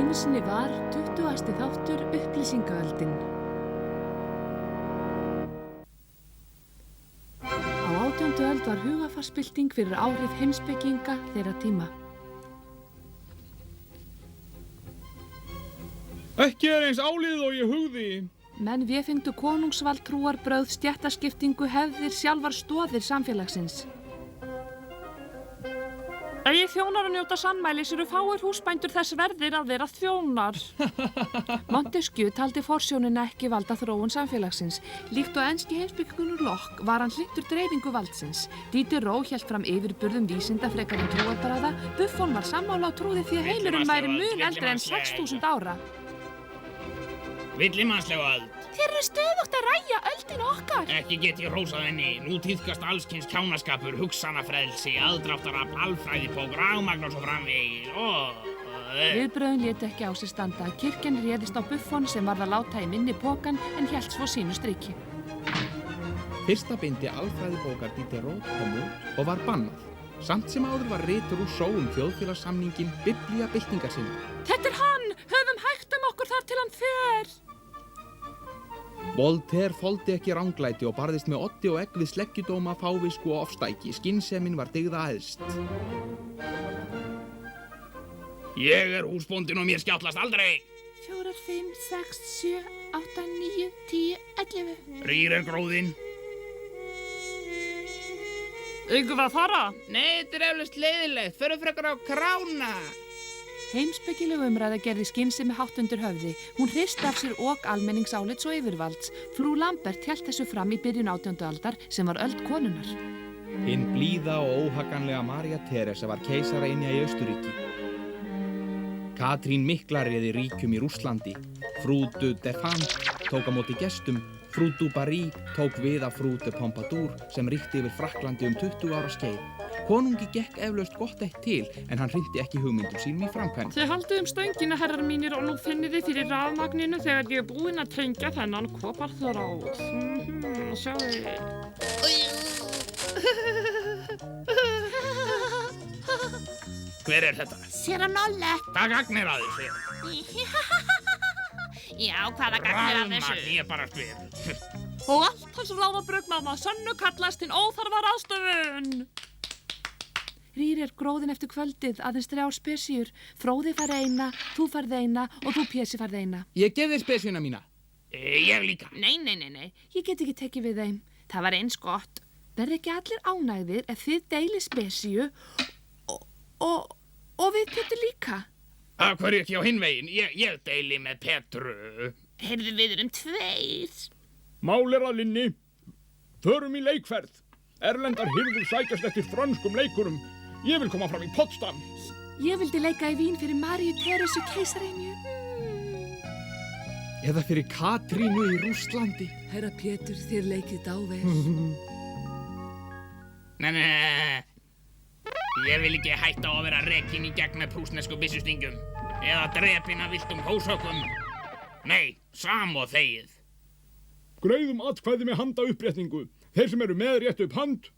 Einu sinni var 20. þáttur upplýsingaöldin. Á 18. öld var hugarfarsbylting fyrir áhrif heimspekinga þeirra tíma. Ekki eins áliðið og ég hugði. Menn véfengdu konungsvald, trúarbrögð, stéttaskiptingu, hefðir, sjálfar stoðir samfélagsins. Eigið þjónar að njóta sannmælis eru fáir húsbændur þess verðir að vera þjónar. Montesquieu taldi forsjónina ekki valda þróun samfélagsins. Líkt og enski heimspekingur Locke var hann hlynntur dreifingu valdsins. Diderot hélt fram yfirburðum vísinda frekar en trúarbragða. Buffon var sammála og trúði því að heimurinn væri mun eldri en 6000 ára. Villimannslega öld. Þeir eru stöðugt að ræja öldin okkar. Ekki get ég hrósað henni. Nú tíðkast allskyns kjánaskapur, hugsanafrelsi, aðdráttarafl, alfræðipók, rafmagn og svo framvegis. Viðbrögðin létu ekki á sér standa. Kirkjan réðist á Buffon sem varð að láta í minni pokan en hélt svo sínu striki. Fyrsta bindi alfræðibókar Diderot kom út og var bannað. Samt sem áður var rit Rousseau þjóðfélagssamningin Biblía byltingar sinni. Þetta er hann! Höfum hægt okkur þar til hann fer! Voltaire þoldi ekki ranglæti og barðist með oddi og egg við sleggjudóma, fávisku og ofstæki. Skynsemin var dygða æðst. Ég er húsbóndinn og mér skjátlast aldrei. 4, 5, 6, 7, 8, 9, 10, 11. Rýr er gróðinn. Eigum við að fara? Nei, þetta er eflaust leiðilegt. Förum frekar á krána. Heimspekileg umræða gerði skynsemi hátt undir höfði. Hún hristi af sér ok almenningsálits og yfirvalds. Frú Lambert hélt þessu fram í byrjun 18. aldar sem var öld konunnar. Hinn blíða og óhaganlega María Teresa var keisaraynja í Austurríki. Katrín mikla réði ríkjum í Rússlandi. Frú de Defant tók á móti gestum. Frú du Barry tók við af frú de Pompadour sem ríkti yfir Frakklandi 20 ára skeið. Konungi gekk eflaust gott eitt til, en hann hrinti ekki hugmyndum sínum í framkvæmd. Þið haldið stöngina, herrar mínir, og nú finnið þið fyrir rafmagninu þegar ég er búinn að tengja þennan koparþráð. Sjáðu. Hver er þetta? Séra Nolle. Hvað gagn er að þessu? Já, hvaða gagn er að þessu? Rafmagn, ég bara spyr. Og allt hans ráðabrugnaða sönnu kallast hinn óþarfa ráðstöfun. Rýr er gróðin eftir kvöldið, aðeins 3 spesíur. Fróði fær eina, þú færð eina og þú Pési færð eina. Ég gef þér spesíuna mína. Ég líka. Nei. Ég get ekki tekið við þeim. Það var eins gott. Verð ekki allir ánægðir ef þið deili spesíu og við Pétur líka. Af hverju ekki á hinn veginn? Ég deili með Petru. Heyrðu, við erum 2. Mál er að linni. Förum í leikferð. Erlendar hirður sækjast eftir frönskum leikurum. Ég vil koma fram í Potsdam. Ég vildi leika í Vín fyrir Maríu Teresu keisarynju. Eða fyrir Katrínu í Rússlandi. Herra Pétur, þér leikið dável. Nei. Ég vil ekki hætta á að vera rekinn í gegn með prússnesku byssustingum. Eða drepinn af villtum kóshöggum. Nei, sam og þegið. Greiðum atkvæði með handauppréttingu. Þeir sem eru með rétt upp hand.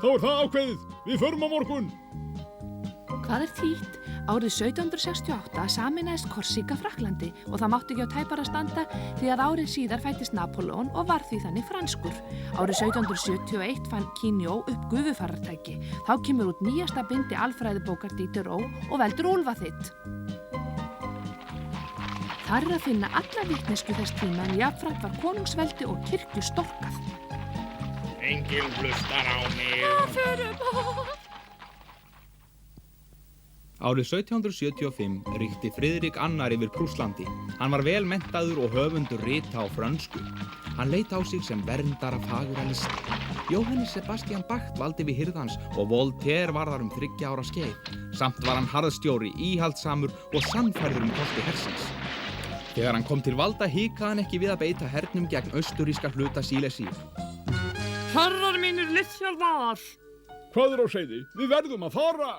Þá er það ákveðið. Við förum á morgun. Hvað er þýtt? Árið 1768 sameinaðist Korsíka Frakklandi og það mátti ekki á tæpara standa því að árið síðar fæddist Napóleon og var því þannig franskur. Árið 1771 fann Quinault upp gufufarartæki. Þá kemur út nýjasta bindi alfræðibókar Diderot og veldur úlfaþyt. Þar er að finna alla vitneskju þess tíma en jafnframt var konungsveldi og kirkju storkað. Enginn hlustar á mig. Árið 1775 ríkti Friðrik II yfir Prússlandi. Hann var vel menntaður og höfundur rita á frönsku. Hann leit á sig sem verndara fagurra lista. Jóhannes Sebastian Bach valdi við hirðans og Voltaire var þar 3 ára skeið. Samt var hann harðstjóri, íhaldsamur og sannfærður kosti hersins. Þegar hann kom til valda hikaði hann ekki við að beita hernum gegn austuríska hluta Sílesíu. Herrar mínir liðþjálfar. Hvað er á seyði? Við verðum að fara.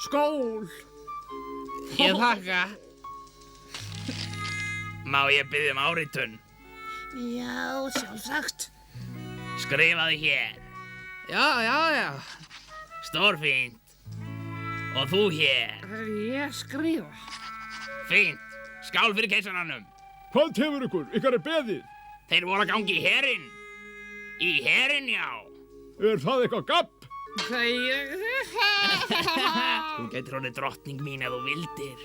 Skól. Ég þakka. Má ég biðja áritun? Já, sjálfsagt. Skrifaðu hér. Já. Stórfínt. Og þú hér. Ég skrifa. Fínt. Skál fyrir keisaranum. Hvað tefur ykkur? Ykkar beðið. Þeir voru að gangi í herinn. Í herinn, já. Það eitthvað gabb? Þú getur orðið drottning mín ef þú vildir.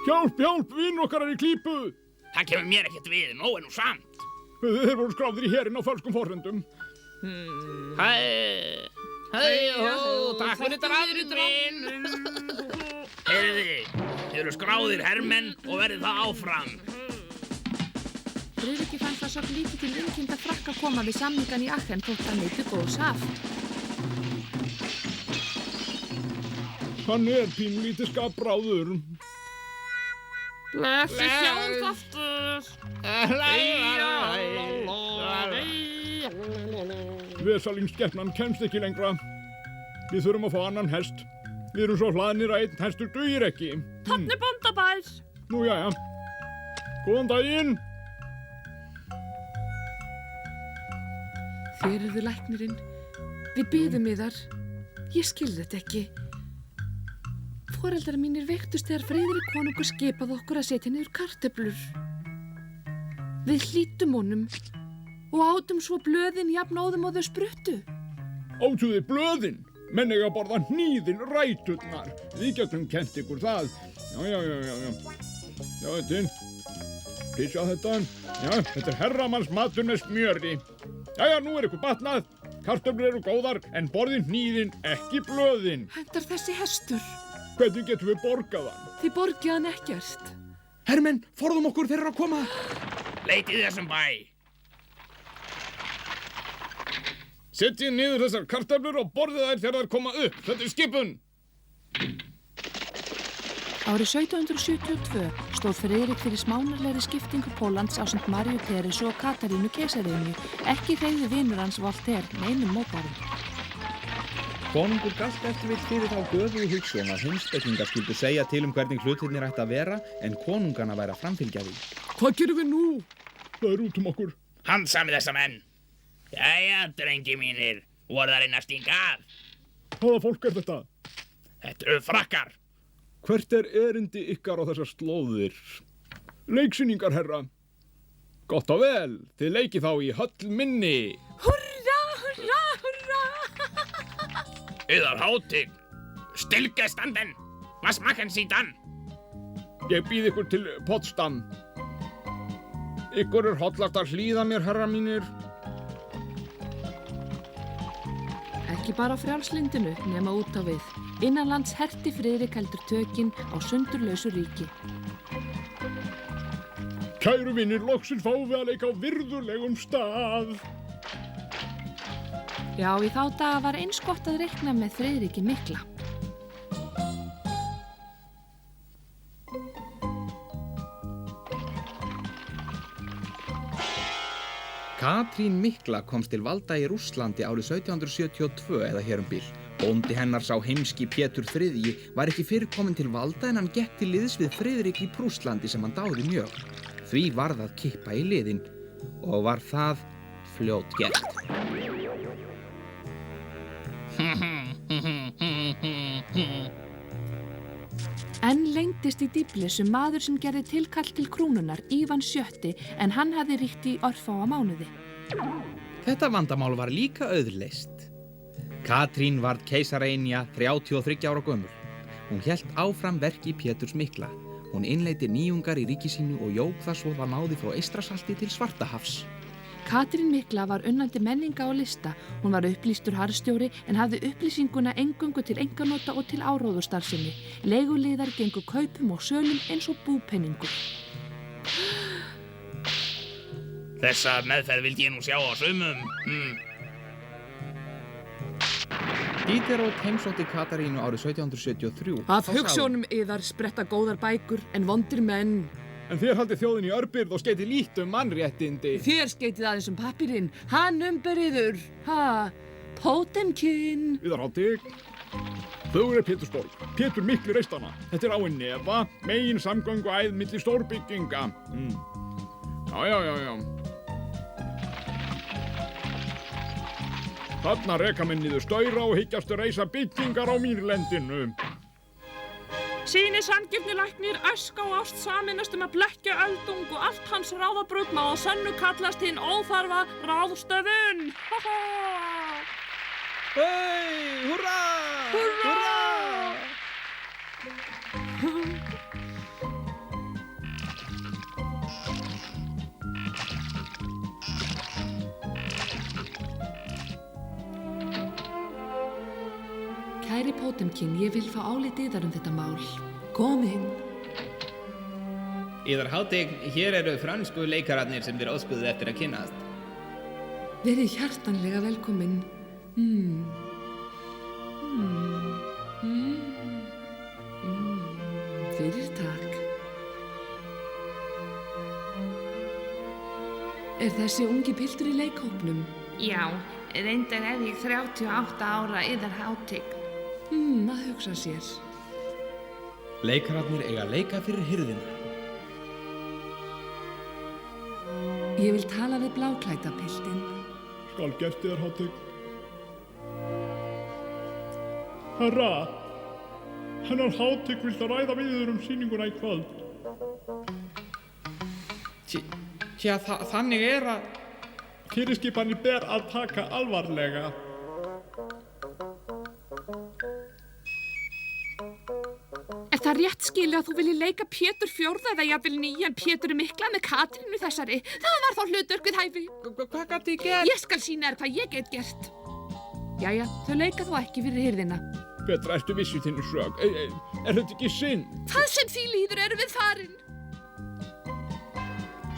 Hjálp, vinn okkar í klípu. Það kemur mér ekkert við, nóg nú samt. Þeir voru skráðir í herinn á falskum forsendum. Takk fyrir drafninn minn. Heyrðu, þið eru skráðir hermenn og verðið það áfram. Friðriki fann það svo lítið til innkynnta frakka koma við samningan í Achen þótt hann neyti góðs af. Hann pínlítið skapbráður. Blessi sjáumst aftur. Vesalingsskepnan kemst ekki lengra. Við þurfum að fá annan hest. Við erum svo hlaðnir að einn hestur dugir ekki. Þarna bóndabær. Nú, jæja. Góðan daginn. Þér eruð læknirinn. Við biðum yðar. Ég skil þetta ekki. Foreldrar mínir veiktust þegar Friðrik konungur skipaði okkur að setja niður kartöflur. Við hlýttum honum og átum svo blöðin jafnóðum og þau spruttu. Átuði blöðin. Menn eiga að borða hníðin ræturnar. Við getum kent ykkur það. Já. Já, písa þetta. Já, þetta herramanns matur með smjöri. Jæja, nú ykkur batnað. Kartöflur eru góðar, en borðin hníðin, ekki blöðin. Hentar þessi hestur. Hvernig getum við borgað hann? Þið borgið hann ekkert. Hermenn, forðum okkur, þeir eru að koma. Leitið þessum bæ. Setjið niður þessar kartöflur og borðið þær þegar þær koma upp. Þetta skipun. Árið 1772 stóð Friðrik fyrir smánarlegri skiptingu Póllands ásamt Maríu Teresu og Katarínu keisarynju. Ekki hreyfði vinur hans Voltaire neinum mótbárum. Konungur galt eftir vill fyrir þá göfugu hugsun að heimspekingar skyldu segja til hvernig hlutirnir ætti að vera en konungana væri að framfylgja því. Hvað gerum við nú? Það út okkur. Handsami þessa menn. Jæja, drengi mínir. Voru það reyna að stinga af? Hvaða fólk þetta? Þetta eru frakkar. Hvert erindi ykkar á þessar slóðir? Leiksýningar, herra. Gott og vel. Þið leikið þá í höll minni. Hurra, hurra, hurra! Yðar hátign. Stillgestanden. Was machen Sie dann? Ég býð ykkur til Potsdam. Ykkur hollast að hlýða mér, herra mínir. Ekki bara á frjálslindinu nema út á við. Innanlands herti Friðrik heldur tökin á sundurlausu ríki. Kæru vinir, loksins fáum við að leika á virðulegum stað. Já, í þá daga var eins gott að reikna með Friðriki mikla. Katrín mikla komst til valda í Rússlandi árið 1772 eða hér bil. Bóndi hennar sá heimski Pétur III var ekki fyrr kominn til valda en hann gekk til liðs við Friðrik í Prússlandi sem hann dáði mjög. Því varð að kippa í liðin og var það fljótt gert. Enn leyndist í Dýflissu maður sem gerði tilkall til krúnunar, Ívan VII, en hann hafði ríkt í örfáa mánuði. Þetta vandamál var líka auðleyst. Katrín varð keisaraynja 33 ára gömul. Hún hélt áfram verki Péturs mikla. Hún innleiddi nýjungar í ríki sínu og jók það svo það náði frá Eystrasalti til Svartahafs. Katrín mikla var unnandi menninga og lista. Hún var upplýstur harðstjóri en hafði upplýsinguna eingöngu til einkanota og til áróðurstarfsemi. Leiguliðar gengu kaupum og sölum eins og búpenningur. Þessa meðferð vildi ég nú sjá á sumum. Diderot heimsótti Katarínu árið 1773. Af hugsjónum yðar spretta góðar bækur en vondir menn. En þér haldið þjóðin í örbirð og skeitið lítið mannréttindi. Þér skeitið aðeins pappírinn. Hann umberiður. Pótemkin. Yðar hátig. Þau Pétursborg. Pétur mikli reist hana. Þetta áin Nefa, megin samgönguæð milli stórbygginga. Já. Þarna reka menn niður staura og hyggjast reisa byggingar á mýrlendinu. Sýni sanngirni læknir, æska og ást sameinast að blekkja öldung og allt hans ráðabrugg má að sönnu kallast hinn óþarfa ráðstöfun. Hei, húrra! Húrra! Kæri Potemkin, ég vil fá álit yðar þetta mál. Kom inn. Yðar hátign, hér eru fransku leikararnir sem þér óskuðu eftir að kynnast. Verið hjartanlega velkomin. Fyrir takk. Er þessi ungi piltur í leikhópnum? Já, reyndar er ég 38 ára yðar hátign. Að hugsa sér. Leikararnir eiga að leika fyrir hirðina. Ég vil tala við bláklædda piltinn. Skal gert þér, hátign. Herra, hennar hátign vilt að ræða við þér sýninguna í kvöld. Tja, þannig er að... Fyrirskipanir ber að taka alvarlega. Er það rétt skilið að þú viljið leika Pétur fjórða eða jafnvel nýjan Pétur mikla með Katrínu þessari? Það var þá hlutverk við hæfi. Hvað gat ég gert? Ég skal sýna þér hvað ég get gert. Jæja, þau leika þó ekki fyrir hirðina. Petra, ertu viss í þinni sök? Er þetta ekki synd? Það sem því líður erum við farin.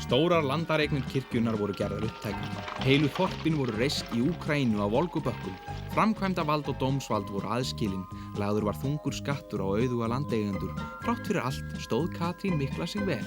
Stórar landareignir kirkjunnar voru gerðar upptækar. Heilu þorpin voru reist í Úkraínu á volgubökkum. Framkvæmdavald og dómsvald voru aðskilin. Lagður var þungur skattur á auðuga landeigendur. Þrátt fyrir allt stóð Katrín mikla sig vel.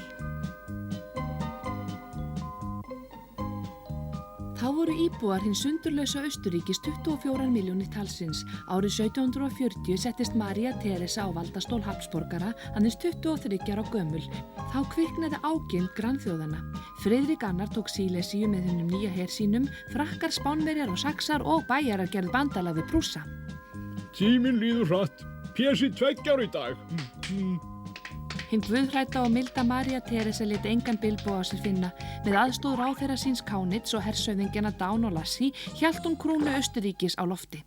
Þá voru íbúar hins sundurlausa Austurríkis 24 milljónir talsins. Árið 1740 settist María Teresa á valdastól Habsborgara, aðeins 23 ára gömul. Þá kviknaði ágirnd grannþjóðanna. Friðrik annar tók Sílesíu með hennum nýja her sínum, Frakkar, Spánverjar og Saxar og bæjarar gerðu bandalag við Prússa. Tíminn líður hratt. Pési 2 ára í dag. Hinn guðhrædda og milda María Teresa lét engan bilbug á sér finna. Með aðstoð ráðherra síns Kaunitz og hersöfðingjana Daun og Lassi hélt hún krúnu Austurríkis á lofti.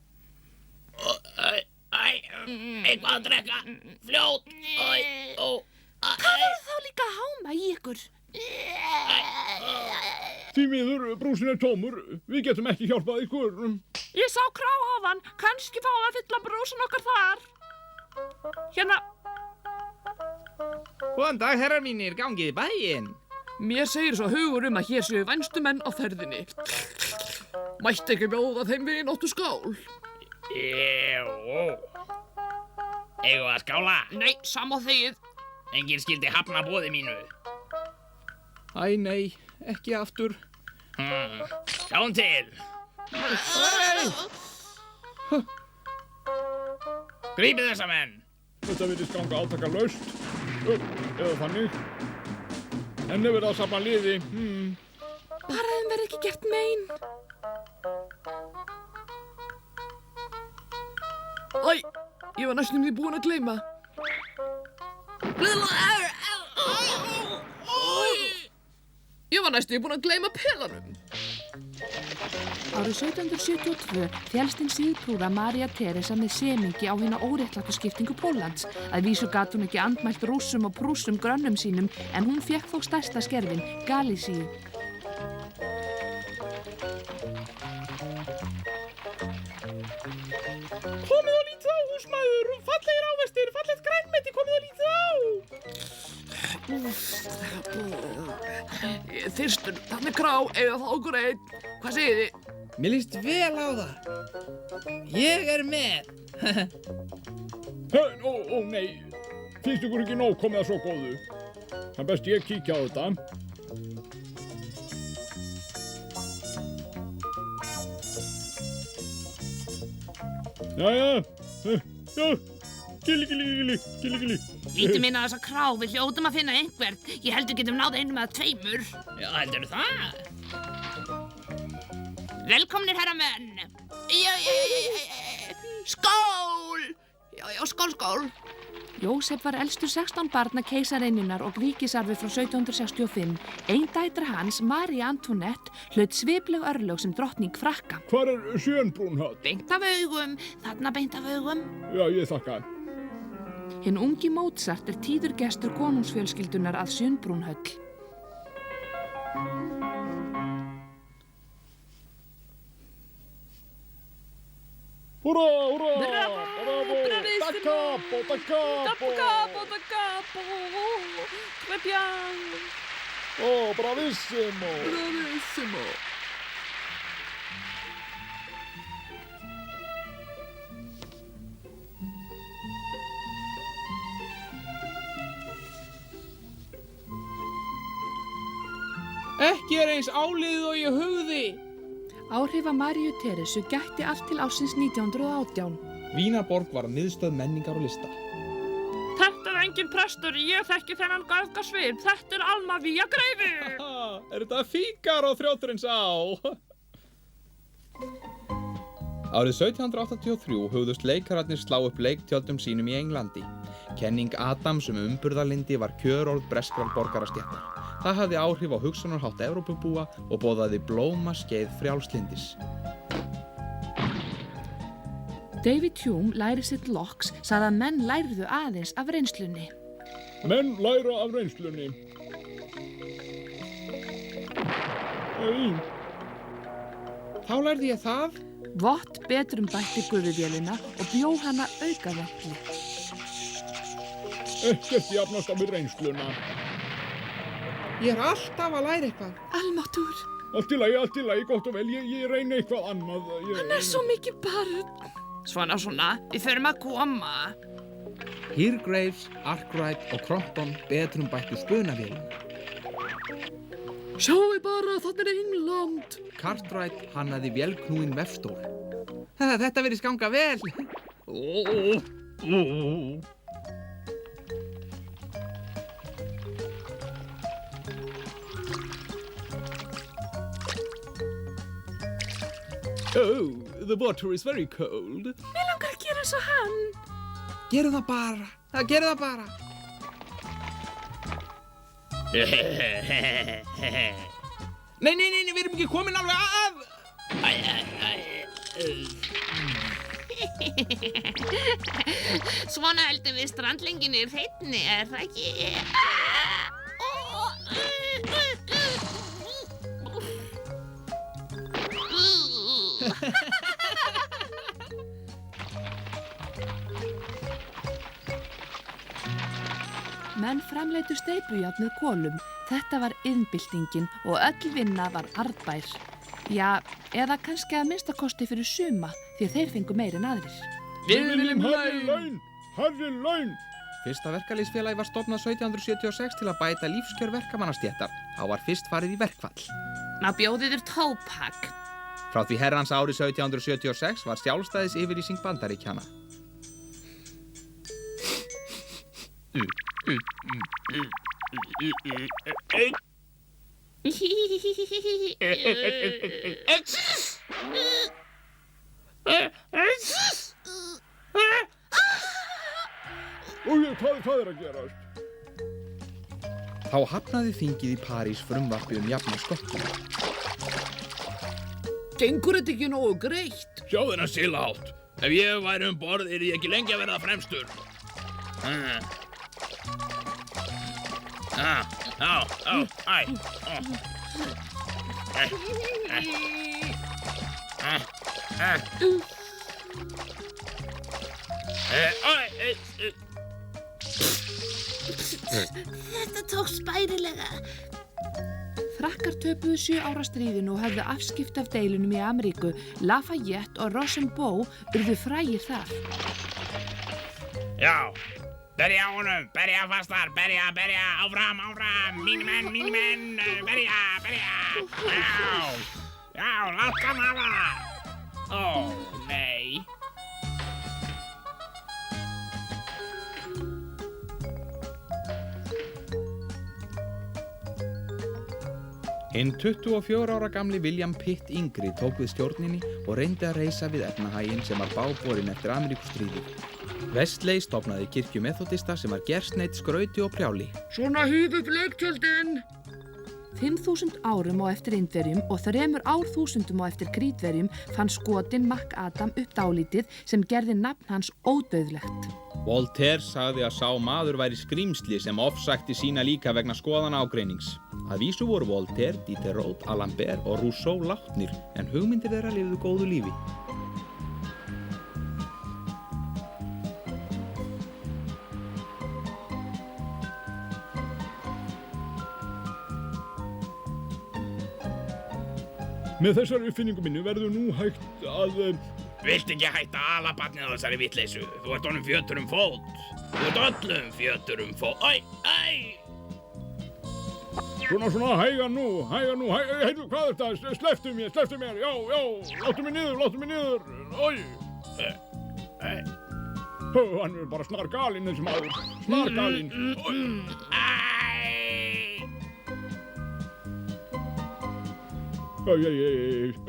Eitthvað að drekka, fljót, Hvað var þá líka að háma í ykkur? Því miður, brúsin er tómur. Við getum ekki hjálpað ykkur. Ég sá krá áðan, kannski fáum að fylla brúsin okkar þar. Hérna. Góðan dag, herrar mínir, gangið í bæinn. Mér segir svo hugur að hér séu vænstumenn á ferðinni. Mætti ekki bjóða þeim vináttu skál? Jú. Eigum við að skála? Nei, sama þegið. Enginn skildi hafna boði mínu. Æ, nei, ekki aftur. Sjáum til. Grípið þessa menn. Þetta virðist ganga átakalaust. Eða þannig. En ef verið að safna liði. Bara þeim verði ekki gert mein. Æ, ég var næstum því búin að gleyma. Ég var næstum því búin að gleyma pelanum. Árið 1772 félst hinn síðprúða María Teresa með semingi á hina óréttlátu skiptingu Póllands. Að vísu gat hún ekki andmælt Rússum og Prússum grönnum sínum en hún fékk þó stærsta skerfin, Galísíu. Komið og lítið á, húsmaður. Fallegir ávextir, fallegt grænmeti, komið og lítið á. Ég er þyrstur, takk með krá, eða þá okkur einn. Hvað segið þið? Mér líst vel á það. Ég er með. Ó, nei. Finnst ykkur ekki nóg komið að svo góðu? Það er best ég kíkja á þetta. Jæja. Gilli. Lítum inn á þessa krá, við hljótum að finna einhvern. Ég heldur getum náð einum eða tveimur. Já, heldur það? Velkomnir herramenn. Skál! Já, skál. Jósef var elstur 16 barna keisareininnar og ríkisarfi frá 1765. Ein dætra hans, María Antoinette, hlaut svipleg örlög sem drottning Frakka. Hvar Schönbrunn-höll? Beint af augum, þarna beint af augum. Já, ég þakka. Hinn ungi Mozart tíður gestur konungsfjölskyldunar að Schönbrunn-höll. Hurra, hurra! Bravo, Bravo! bravissimo! Da capo, da capo! Da capo. Très bien. Oh, bravissimo! Bravissimo. Ekki eins áliðið og ég hugði. Áhrifa Maríu Teresu gætti allt til ársins 1918. Vínarborg var miðstöð menningar og lista. Þetta engin prestur, ég þekki þennan göfgasvip. Þetta Alma Vía Greifi. Þetta Fígaró þrjóturins á? Árið 1783 hugðust leikararnir slá upp leiktjöldum sínum í Englandi. Kenning Adams umburðarlyndi var kjörorð breskrar borgarastéttar. Það hafði áhrif á hugsunarhátt Evrópubúa og boðaði blómaskeið frjálslyndis. David Hume, lærisitt Locks, sagði að menn lærðu aðeins af reynslunni. Menn læra af reynslunni. Þá lærði ég það. Vott betrum bætti gufuvélina og bjó hana aukavelli. Ekkert jafnast á við reynsluna. Ég alltaf að læra eitthvað. Almáttugur, Allt í lagi, gott og vel. Ég reyni eitthvað annað. hann svo mikið barn. Svona, við förum að koma. Hírgraves, Arkwright og Crompton betrum bættu spunavélina. Sjáu bara, þarna England. Cartwright hannaði vélknúinn vefstól. Þetta virðist ganga vel. Oh, the water is very cold. Mig langar að gera svo hann. Gerum það bara. Gerum það bara. Nei, við erum ekki komin alveg að. Svona heldum við strandlenginni hreinni, það ekki? Menn framleitu steypujárn með kolum. Þetta var iðnbyltingin og öll vinna var arðbær. Já, eða kannski að minnstakosti fyrir suma, því þeir fengu meir en aðrir. Við viljum hærri laun! Fyrsta verkalýðsfélagi var stofnað 1776 til að bæta lífskjör verkamannastéttar. Þá var fyrst farið í verkfall. Má bjóðið þér tóbak. Frá því herrans árið 1776 var sjálfstæðis yfirlýsing Bandaríkjanna. Hvað að gerast? Þá hafnaði þingið í París frumvarpi jafna sköttum. Gengur þetta ekki nógu greitt? Sjá þennan silahátt. Ef ég væri borð, ég ekki lengi að verða fremstur. Þetta tókst bærilega. Frakkar töpuðu 7 ára stríðinu og höfðu afskipt af deilunum í Ameríku. Lafayette og Rochambeau urðu frægir þar. Já, berja á honum, berja fastar, berja, áfram, mínir menn, berja. Já, látt hann hafa. Ó, nei. Hinn 24 ára gamli William Pitt yngri tók við stjórninni og reyndi að reisa við efnahaginn sem var báborinn eftir Ameríkustríðið. Wesley stofnaði kirkju methodista sem var gersneydd skrauti og prjáli. Svona hýf upp leiktjöldin! 5.000 árum á eftir Indverjum og 3 árþúsundum á eftir Krítarverjum fann skotinn MacAdam upp dálítið sem gerði nafn hans ódauðlegt. Voltaire sagði að sá maður væri skrýmsli sem ofsækti sína líka vegna skoðana ágreinings. Að vísu voru Voltaire, Diderot, Alembert og Rousseau látnir en hugmyndir þeirra lifðu góðu lífi. Með þessari uppfinningu minni verður nú hægt að... Vilt ekki hætta að ala barnið á þessari vitleysu? Þú ert honum fjötur fót. Þú ert öllum fjötur fót. Æ! Svona, hæga nú, heyrðu, hvað er það? Slepptu mér, já, láttu mig niður, oi! Hann er bara snargalinn þessi maður, snargalinn.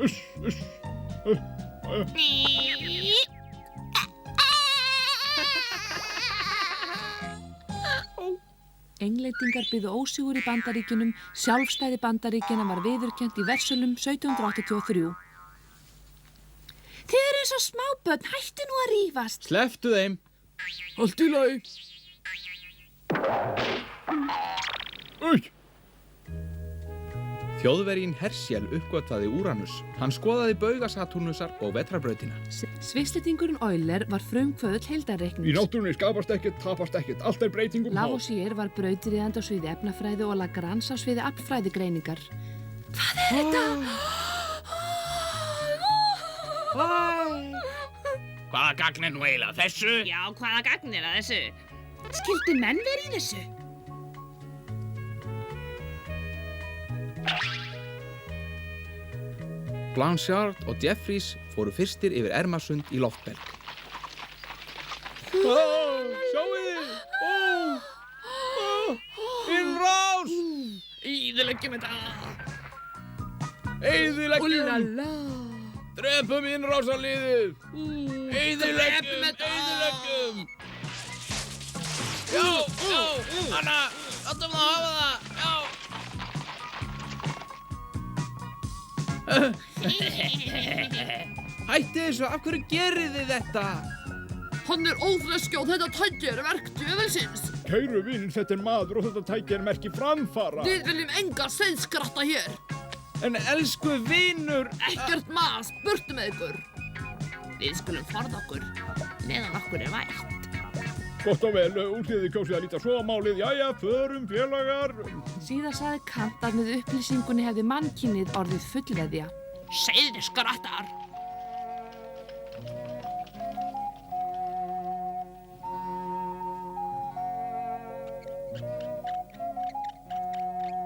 Uss. Englendingar byggðu ósigur í Bandaríkjunum, sjálfstæði Bandaríkjanna var viðurkennt í Versölum 1783. Þið eru eins og smábörn, hættu nú að rífast. Slepptu þeim! Allt í lagi. Þjóðverjinn Herschel uppgötvaði Úranus. Hann skoðaði bauga Satúrnusar og vetrarbrautina. Svisslendingurinn Euler var frumkvöðull heildarreiknings. Í náttúrunni skapast ekkert, tapast ekkert, allt er breytingum háð. Lavoisier var brautryðjandi á sviði efnafræði og Lagrange á sviði aflfræðigreiningar. Hvað er þetta? Hvaða gagn er nú eiginlega þessu? Já, hvaða gagn er að þessu? Skyldu menn verið í þessu? Blanchard og Jeffries fóru fyrstir yfir Ermarsund í loftbelg. Sjáiði! Innrás! Eyðileggjum þetta! Eyðileggjum! Drepum innrásarliðið! Eyðileggjum! Já! Anna! Látum það hafa það! Já! Hætti þessu, af hverju gerið þið þetta? Hann er ófreskja og þetta tæki er verk djöfelsins. Kæru vinir, þetta er maður og þetta tæki er merki framfara. Við viljum enga seiðskratta hér. En elsku vinur... Ekkert mas, burtu með ykkur. Við skulum forða okkur, meðan okkur er vært. Gott og vel, úr því þið kjósið að líta svo á málið. Jæja, förum félagar. Síðan sagði Kant að með upplýsingunni hefði mannkynið orðið fullveðja. Seiðskrattar!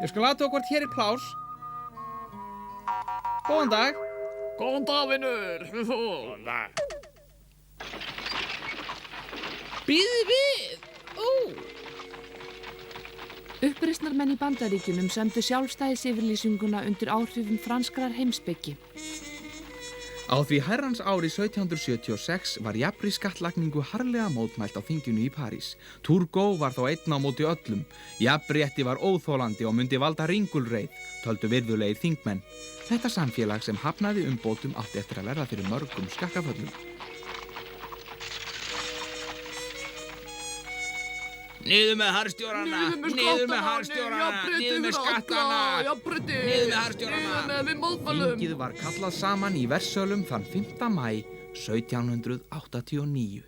Ég skal aðtöga hvort hér er plás. Góðan dag. Góðan dag, vinur. Góðan dag. Bíðið við! Uppreisnarmenn í Bandaríkjunum sömdu sjálfstæðisyfirlýsinguna undir áhrifum franskrar heimspeki. Á því herrans ári 1776 var jafnri skattlagningu harðlega mótmælt á þinginu í París. Turgot var þá einn á móti öllum. Jafnrétti var óþolandi og myndi valda ringulreið, töldu virðulegir þingmenn. Þetta samfélag sem hafnaði umbótum átti eftir að verða fyrir mörgum skakkaföllum. Niður með harðstjórana, niður með harðstjórana, niður með skattana, niður með harðstjórana. Þingið var kallað saman í Versölum þann 5. maí 1789.